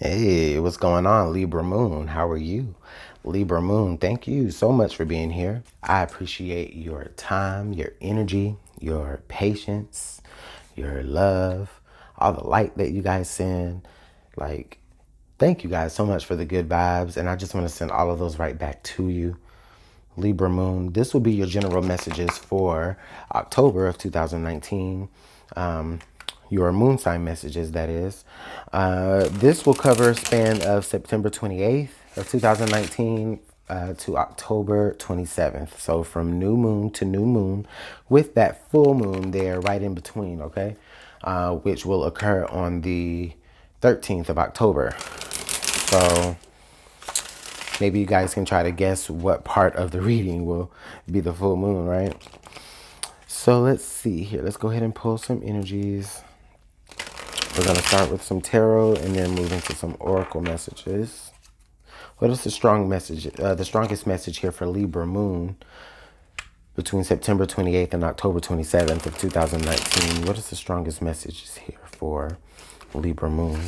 Hey, what's going on, Libra Moon? How are you? Libra Moon, thank you so much for being here. I appreciate your time, your energy, your patience, your love, all the light that you guys send. Like, thank you guys so much for the good vibes. And I just want to send all of those right back to you. Libra Moon, this will be your general messages for October of 2019. Your moon sign messages, that is. This will cover a span of September 28th of 2019 to October 27th. So from new moon to new moon with that full moon there right in between, okay? Which will occur on the 13th of October. So maybe you guys can try to guess what part of the reading will be the full moon, right? So let's see here. Let's go ahead and pull some energies. We're going to start with some tarot and then move into some oracle messages. What is the strongest message here for Libra Moon between September 28th and October 27th of 2019? What is the strongest messages here for Libra Moon?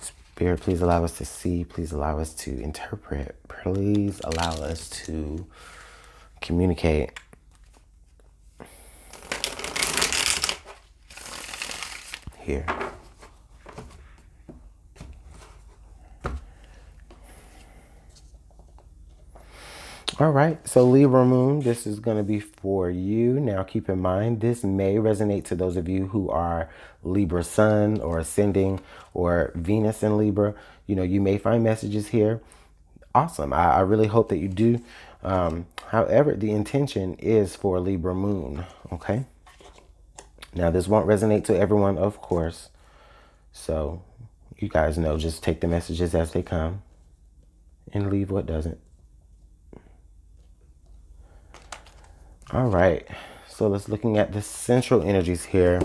Spirit, please allow us to see. Please allow us to interpret. Please allow us to communicate. Here. All right, so Libra Moon, this is going to be for you. Now, keep in mind, this may resonate to those of you who are Libra Sun or Ascending or Venus in Libra. You know, you may find messages here. Awesome. I really hope that you do. However, the intention is for Libra Moon, okay? Now, this won't resonate to everyone, of course. So, you guys know, just take the messages as they come and leave what doesn't. All right, so let's looking at the central energies here.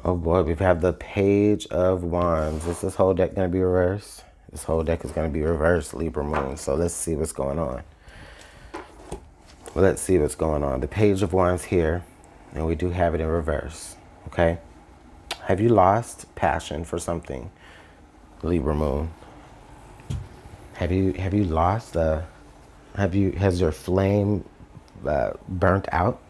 Oh boy, we've had the Page of Wands. Is this whole deck going to be reversed? This whole deck is going to be reversed, Libra Moon. So let's see what's going on. Let's see what's going on. The Page of Wands here, and we do have it in reverse, okay? Have you lost passion for something, Libra Moon? Have you lost has your flame burnt out?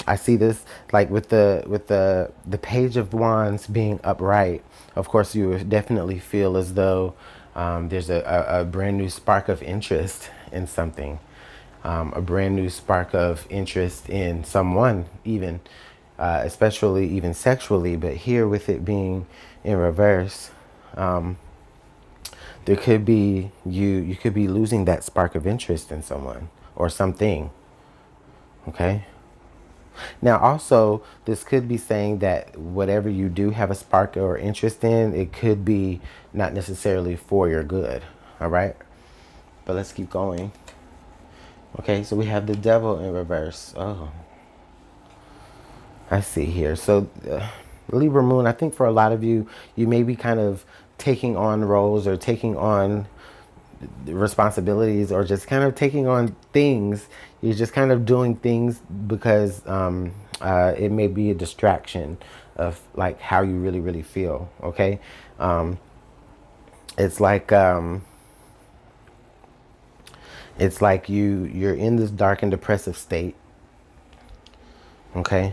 I see this like with the Page of Wands being upright. Of course, you definitely feel as though there's a brand new spark of interest in something, a brand new spark of interest in someone, even especially even sexually. But here, with it being in reverse, there could be you could be losing that spark of interest in someone or something. Okay. Now, also, this could be saying that whatever you do have a spark or interest in, it could be not necessarily for your good. All right. But let's keep going. Okay. So we have the Devil in reverse. Oh, I see here. So Libra Moon, I think for a lot of you, you may be kind of taking on roles or taking on responsibilities or just kind of taking on things. You're just kind of doing things because it may be a distraction of like how you really, really feel. Okay. It's like you're in this dark and depressive state. Okay.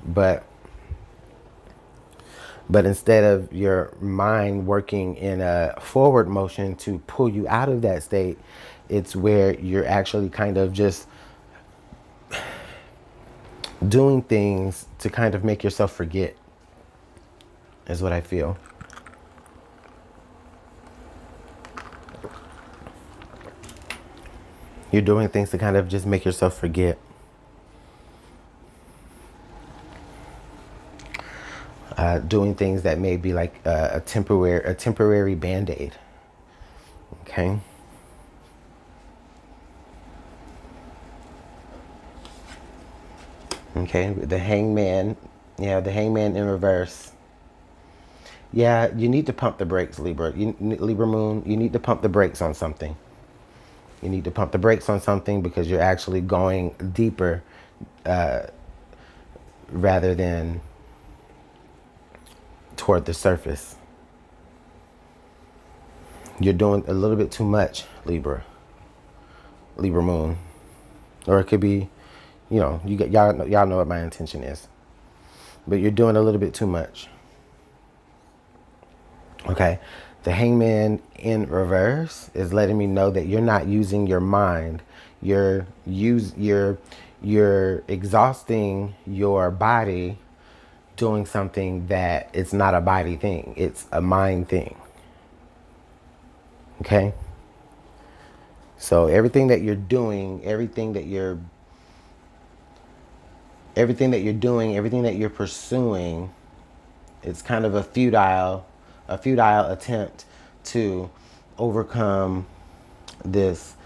But instead of your mind working in a forward motion to pull you out of that state, it's where you're actually kind of just doing things to kind of make yourself forget, is what I feel. You're doing things to kind of just make yourself forget. Doing things that may be like a temporary band-aid. Okay. Okay, the Hangman. Yeah, the Hangman in reverse. Yeah, you need to pump the brakes, Libra. Libra Moon, you need to pump the brakes on something. You need to pump the brakes on something because you're actually going deeper rather than toward the surface. You're doing a little bit too much, Libra moon. Or it could be, you know, y'all know what my intention is. But you're doing a little bit too much. Okay? The Hangman in reverse is letting me know that you're not using your mind. You're exhausting your body doing something that it's not a body thing. It's a mind thing. Okay? So everything that you're doing, everything that you're pursuing, it's kind of a futile attempt to overcome this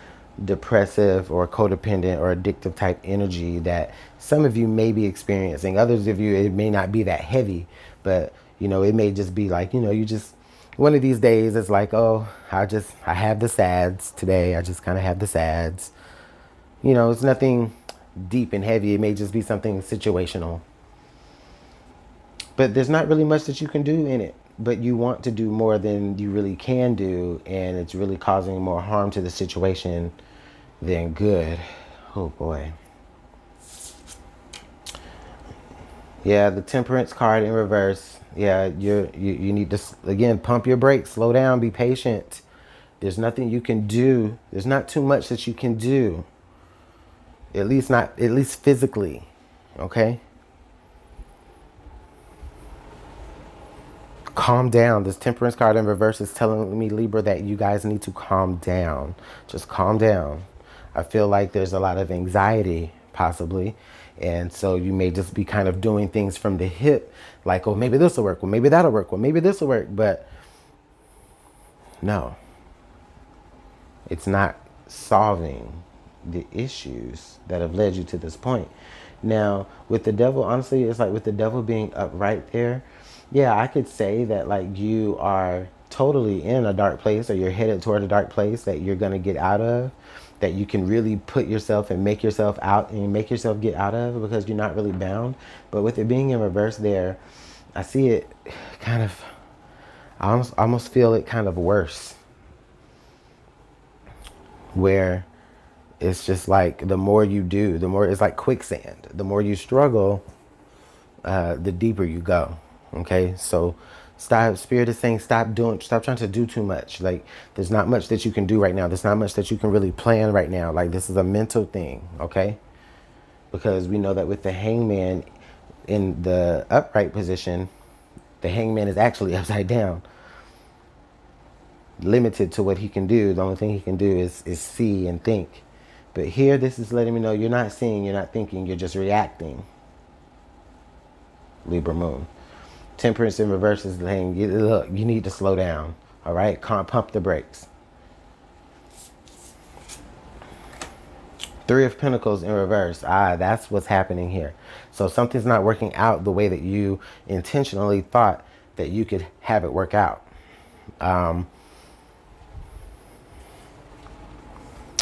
depressive or codependent or addictive type energy that some of you may be experiencing. Others of you, it may not be that heavy, but you know, it may just be like, you know, you just, one of these days it's like, oh, I have the sads today. I just kind of have the sads. You know, it's nothing deep and heavy. It may just be something situational. But there's not really much that you can do in it. But you want to do more than you really can do, and it's really causing more harm to the situation than good. Oh boy. Yeah, the Temperance card in reverse. Yeah, you need to, again, pump your brakes, slow down, be patient. There's nothing you can do. There's not too much that you can do. At least physically. Okay? Calm down. This Temperance card in reverse is telling me, Libra, that you guys need to calm down. Just calm down. I feel like there's a lot of anxiety, possibly. And so you may just be kind of doing things from the hip, like, oh, maybe this will work. Well, maybe that'll work. Well, maybe this will work. But no, it's not solving the issues that have led you to this point. Now, with the devil, honestly, it's like with the devil being up right there, yeah, I could say that like you are totally in a dark place, or you're headed toward a dark place that you're going to get out of, that you can really put yourself and make yourself out and make yourself get out of, because you're not really bound. But with it being in reverse there, I see it kind of, I almost feel it kind of worse, where it's just like the more you do, the more it's like quicksand. The more you struggle, the deeper you go. Okay, so stop. Spirit is saying stop trying to do too much. Like there's not much that you can do right now. There's not much that you can really plan right now. Like this is a mental thing. Okay, because we know that with the Hangman in the upright position, the Hangman is actually upside down, limited to what he can do. The only thing he can do is see and think. But here, this is letting me know you're not seeing, you're not thinking, you're just reacting. Libra moon. Temperance in reverse is saying, look, you need to slow down. All right? Can't pump the brakes. Three of Pentacles in reverse. That's what's happening here. So something's not working out the way that you intentionally thought that you could have it work out.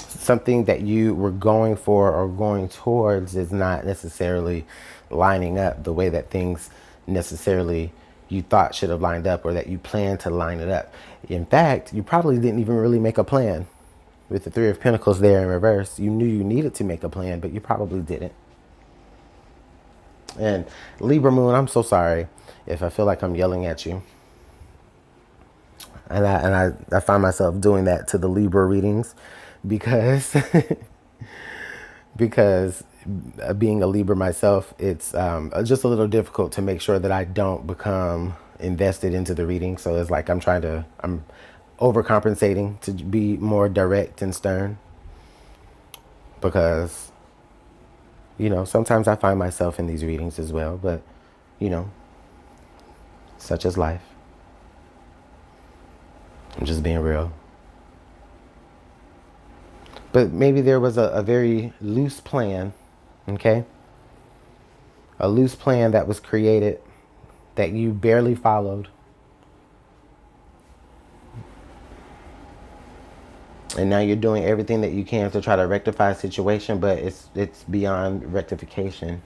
Something that you were going for or going towards is not necessarily lining up the way that things necessarily you thought should have lined up, or that you planned to line it up. In fact, you probably didn't even really make a plan. With the Three of Pentacles there in reverse, you knew you needed to make a plan, but you probably didn't. And Libra moon, I'm so sorry if I feel like I'm yelling at you. And I find myself doing that to the Libra readings because because being a Libra myself, it's just a little difficult to make sure that I don't become invested into the reading. So it's like I'm overcompensating to be more direct and stern, because, you know, sometimes I find myself in these readings as well, but, you know, such is life. I'm just being real. But maybe there was a very loose plan, okay? A loose plan that was created that you barely followed. And now you're doing everything that you can to try to rectify a situation, but it's beyond rectification.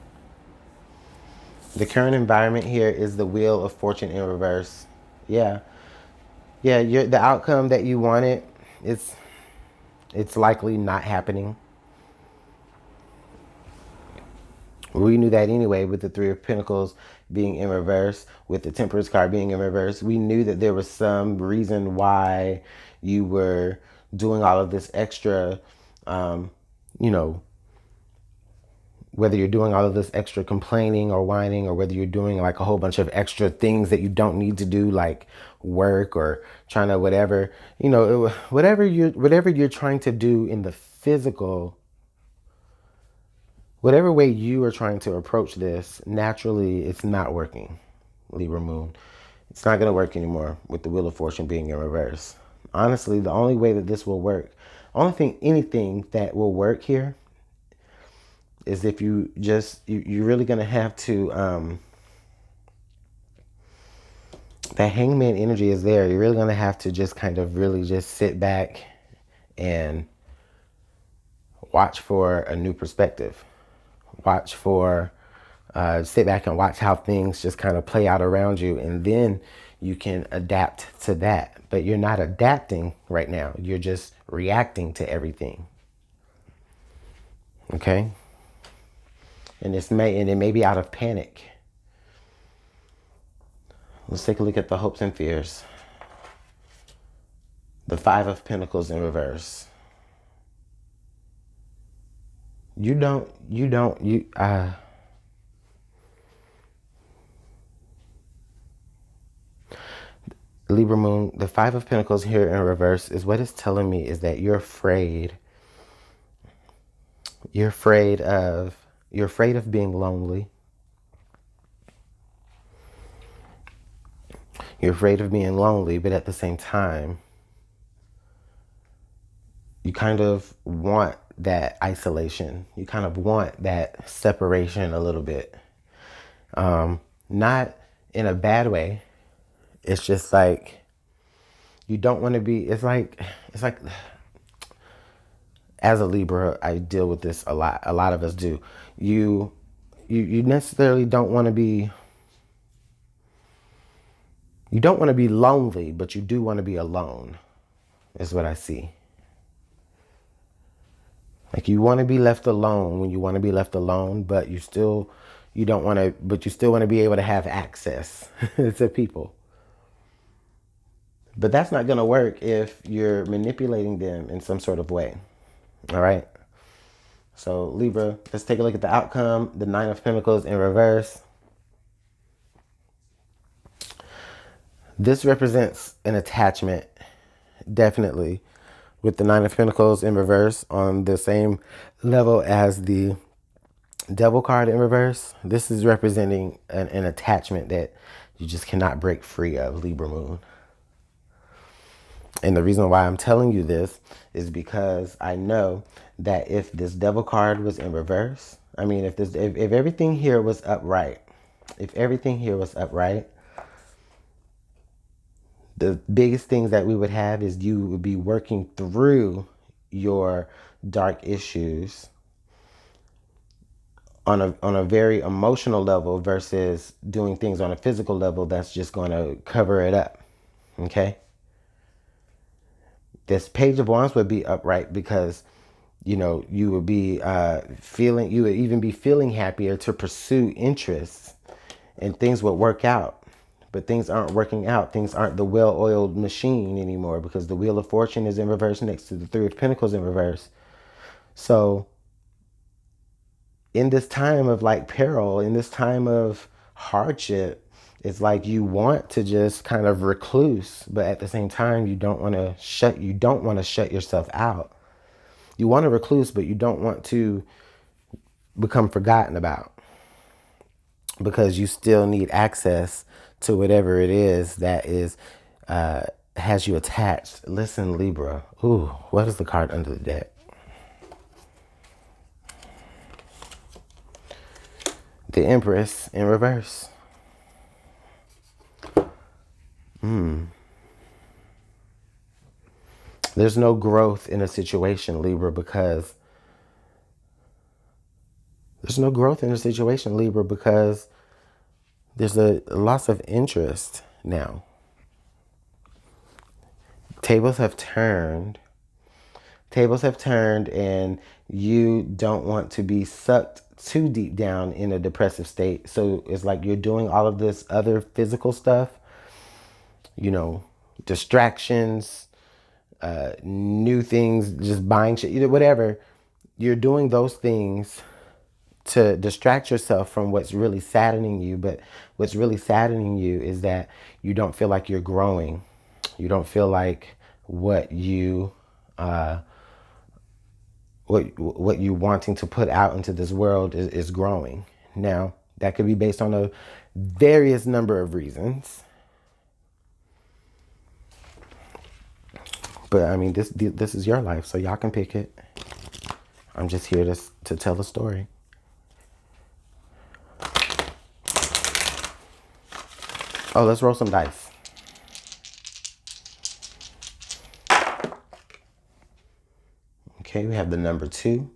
The current environment here is the Wheel of Fortune in reverse. Yeah. Yeah, the outcome that you wanted, it's likely not happening. We knew that anyway with the Three of Pentacles being in reverse, with the Temperance card being in reverse. We knew that there was some reason why you were doing all of this extra, you know, whether you're doing all of this extra complaining or whining, or whether you're doing like a whole bunch of extra things that you don't need to do, like work or trying to whatever, you know, whatever you're trying to do in the physical, whatever way you are trying to approach this, naturally it's not working, Libra Moon. It's not going to work anymore with the Wheel of Fortune being in reverse. Honestly, the only way that this will work, anything that will work here is if you just, you're really going to have to, that hangman energy is there. You're really going to have to just kind of really just sit back and watch for a new perspective. Watch for, sit back and watch how things just kind of play out around you. And then you can adapt to that. But you're not adapting right now. You're just reacting to everything. Okay? And it may be out of panic. Let's take a look at the hopes and fears. The Five of Pentacles in reverse. Libra Moon, the Five of Pentacles here in reverse is what it's telling me is that you're afraid. You're afraid of being lonely. You're afraid of being lonely, but at the same time, you kind of want that isolation. You kind of want that separation a little bit. Not in a bad way. It's just like you don't want to be, it's like as a Libra, I deal with this a lot. A lot of us do. You necessarily don't want to be, you don't want to be lonely, but you do want to be alone, is what I see. Like you want to be left alone when you want to be left alone, but you still want to be able to have access to people. But that's not going to work if you're manipulating them in some sort of way. All right. So Libra, let's take a look at the outcome. The Nine of Pentacles in reverse. This represents an attachment, definitely, with the Nine of Pentacles in reverse on the same level as the Devil card in reverse. This is representing an attachment that you just cannot break free of, Libra Moon. And the reason why I'm telling you this is because I know that if this Devil card was in reverse, I mean, if everything here was upright, the biggest things that we would have is you would be working through your dark issues on a very emotional level versus doing things on a physical level that's just going to cover it up. Okay? This Page of Wands would be upright because, you know, you would be you would even be feeling happier to pursue interests and things would work out. But things aren't working out. Things aren't the well-oiled machine anymore because the Wheel of Fortune is in reverse next to the Three of Pentacles in reverse. So in this time of like peril, in this time of hardship, it's like you want to just kind of recluse, but at the same time, you don't want to shut yourself out. You want to recluse, but you don't want to become forgotten about because you still need access to whatever it is that is has you attached. Listen, Libra. Ooh, what is the card under the deck? The Empress in reverse. There's no growth in a situation, Libra, because There's a loss of interest now. Tables have turned. Tables have turned, and you don't want to be sucked too deep down in a depressive state. So it's like you're doing all of this other physical stuff, you know, distractions, new things, just buying shit, you know, whatever. You're doing those things to distract yourself from what's really saddening you. But what's really saddening you is that you don't feel like you're growing. You don't feel like what you what you wanting to put out into this world is growing. Now, that could be based on a various number of reasons. But I mean, this is your life, so y'all can pick it. I'm just here to tell a story. Oh, let's roll some dice. Okay, we have the number 2.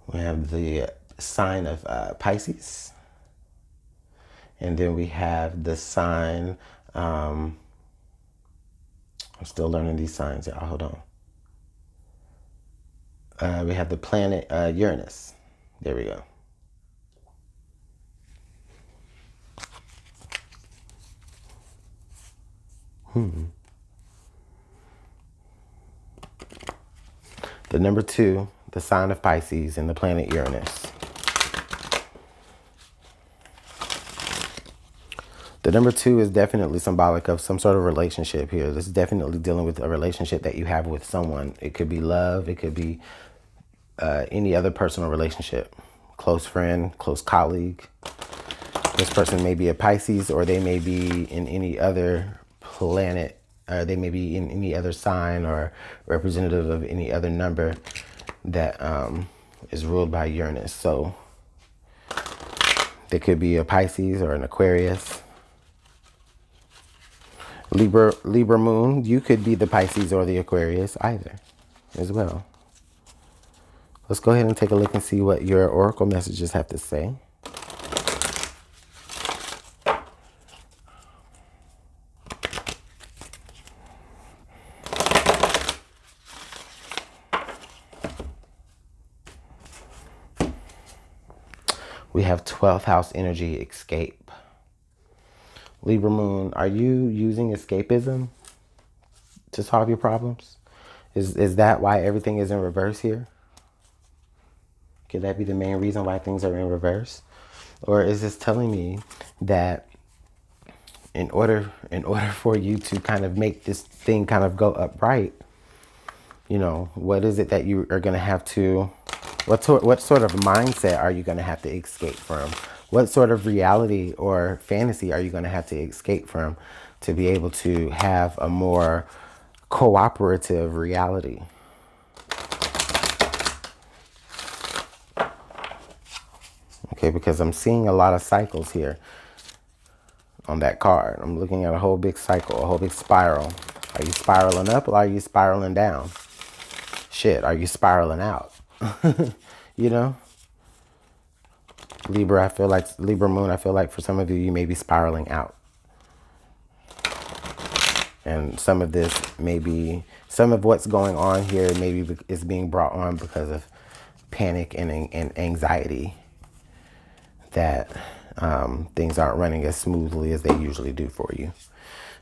We have the sign of Pisces. And then we have the sign, I'm still learning these signs, y'all, hold on. We have the planet Uranus. There we go. The number 2, the sign of Pisces, and the planet Uranus. The number 2 is definitely symbolic of some sort of relationship here. This is definitely dealing with a relationship that you have with someone. It could be love. It could be any other personal relationship. Close friend, close colleague. This person may be a Pisces, or they may be in any other planet. They may be in any other sign or representative of any other number that is ruled by Uranus. So they could be a Pisces or an Aquarius. Libra moon, you could be the Pisces or the Aquarius either as well. Let's go ahead and take a look and see what your oracle messages have to say. We have 12th house energy, escape. Libra moon, are you using escapism to solve your problems? Is that why everything is in reverse here? Could that be the main reason why things are in reverse? Or is this telling me that in order for you to kind of make this thing kind of go upright, you know, what is it that you are going to have to, what sort of mindset are you going to have to escape from? What sort of reality or fantasy are you going to have to escape from to be able to have a more cooperative reality? Okay, because I'm seeing a lot of cycles here on that card. I'm looking at a whole big cycle, a whole big spiral. Are you spiraling up or are you spiraling down? Shit, are you spiraling out? You know? Libra, I feel like, Libra moon, I feel like for some of you, you may be spiraling out. And some of this may be, some of what's going on here maybe is being brought on because of panic and anxiety that things aren't running as smoothly as they usually do for you.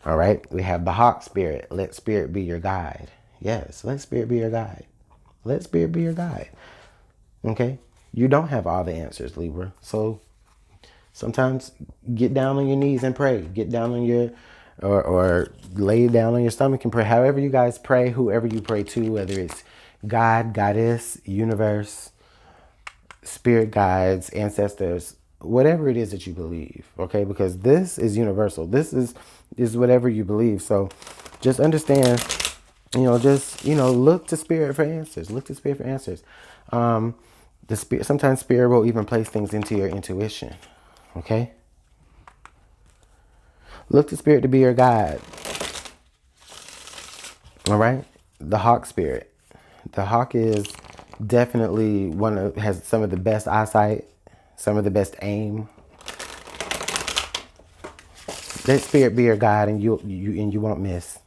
All right, we have the hawk spirit. Let spirit be your guide. Yes, let spirit be your guide. Let spirit be your guide. Okay, you don't have all the answers, Libra. So sometimes get down on your knees and pray. Get down on your, or lay down on your stomach and pray. However you guys pray, whoever you pray to, whether it's God, goddess, universe, spirit guides, ancestors, whatever it is that you believe, okay? Because this is universal. This is whatever you believe. So just understand, just, look to spirit for answers. Look to spirit for answers. The spirit, sometimes spirit will even place things into your intuition, okay? Look to spirit to be your guide. All right? The hawk spirit. The hawk is definitely has some of the best eyesight, some of the best aim, Let spirit be your guide, and you won't miss.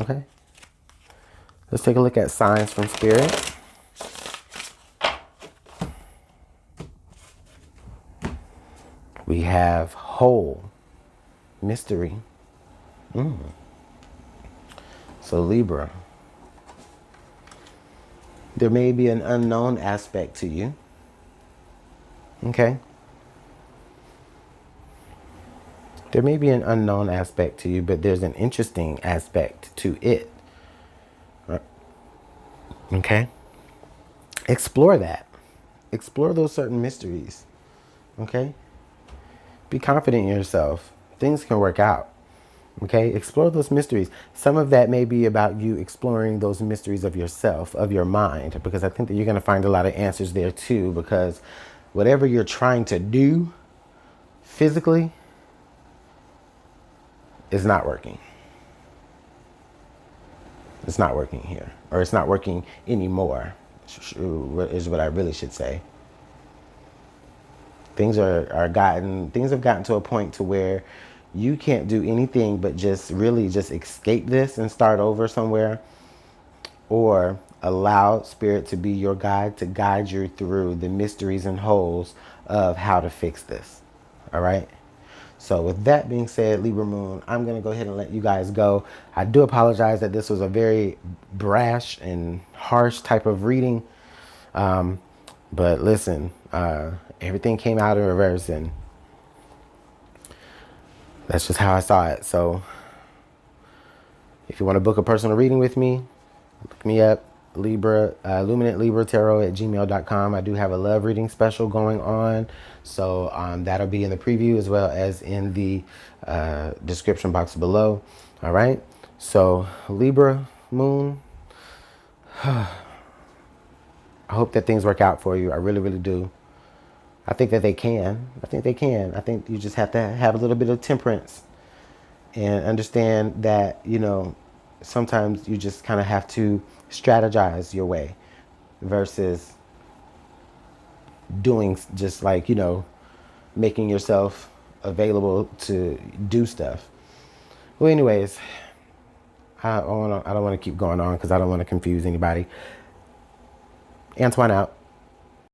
Okay. Let's take a look at signs from spirit. We have whole, mystery. So Libra, there may be an unknown aspect to you. Okay. There may be an unknown aspect to you, but there's an interesting aspect to it. Okay. Explore that. Explore those certain mysteries. Okay. Be confident in yourself. Things can work out. Okay. Explore those mysteries. Some of that may be about you exploring those mysteries of yourself, of your mind, because I think that you're going to find a lot of answers there too, because whatever you're trying to do physically is not working. It's not working here, or it's not working anymore, is what I really should say. Things have gotten to a point to where you can't do anything but just really just escape this and start over somewhere, or allow spirit to be your guide, to guide you through the mysteries and holes of how to fix this. All right. So with that being said, Libra Moon, I'm going to go ahead and let you guys go. I do apologize that this was a very brash and harsh type of reading. But listen, everything came out in reverse, and that's just how I saw it. So if you want to book a personal reading with me, look me up, Luminant Libra Tarot at gmail.com. I do have a love reading special going on. So that'll be in the preview as well as in the description box below. All right. So Libra Moon, I hope that things work out for you. I really, really do. I think that they can. I think they can. I think you just have to have a little bit of temperance and understand that, sometimes you just kind of have to strategize your way versus doing just like, making yourself available to do stuff. Well, anyways, I don't want to keep going on because I don't want to confuse anybody. Antoine out.